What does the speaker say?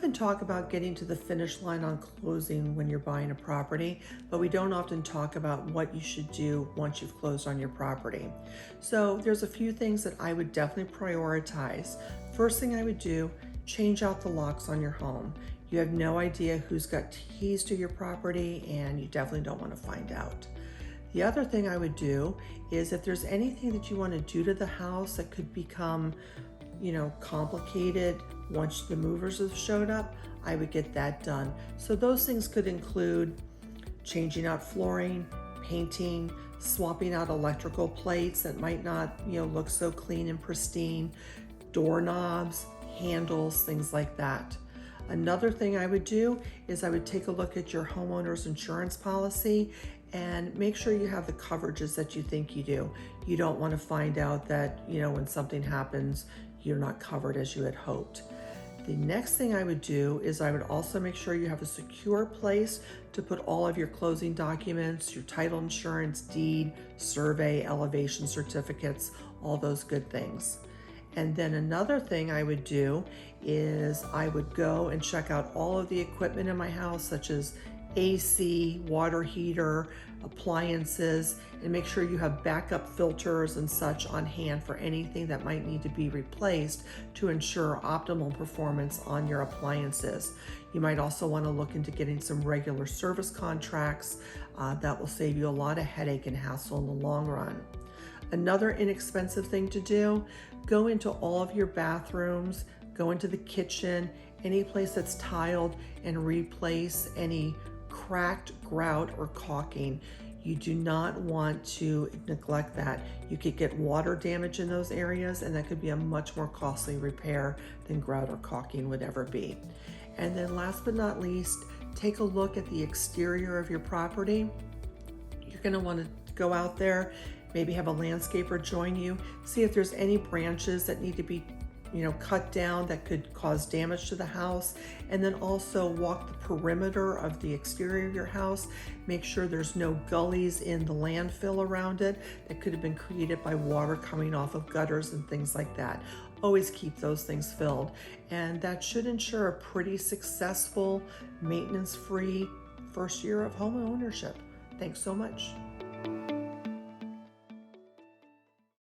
often talk about getting to the finish line on closing when you're buying a property, but we don't often talk about what you should do once you've closed on your property. So there's a few things that I would definitely prioritize. First thing I would do, change out the locks on your home. You have no idea who's got keys to your property, and you definitely don't want to find out. The other thing I would do is if there's anything that you want to do to the house that could become complicated once the movers have showed up, I would get that done. So those things could include changing out flooring, painting, swapping out electrical plates that might not, look so clean and pristine, doorknobs, handles, things like that. Another thing I would do is I would take a look at your homeowner's insurance policy and make sure you have the coverages that you think you do. You don't want to find out that, when something happens, you're not covered as you had hoped. The next thing I would do is I would also make sure you have a secure place to put all of your closing documents, your title insurance, deed, survey, elevation certificates, all those good things. And then another thing I would do is I would go and check out all of the equipment in my house, such as AC, water heater, appliances, and make sure you have backup filters and such on hand for anything that might need to be replaced to ensure optimal performance on your appliances. You might also want to look into getting some regular service contracts that will save you a lot of headache and hassle in the long run. Another inexpensive thing to do, go into all of your bathrooms, go into the kitchen, any place that's tiled, and replace any cracked grout or caulking. You do not want to neglect that. You could get water damage in those areas, and that could be a much more costly repair than grout or caulking would ever be. And then last but not least, take a look at the exterior of your property. You're going to want to go out there, maybe have a landscaper join you, see if there's any branches that need to be cut down that could cause damage to the house, and then also walk the perimeter of the exterior of your house. Make sure there's no gullies in the landfill around it that could have been created by water coming off of gutters and things like that. Always keep those things filled, and that should ensure a pretty successful, maintenance-free first year of home ownership. Thanks so much.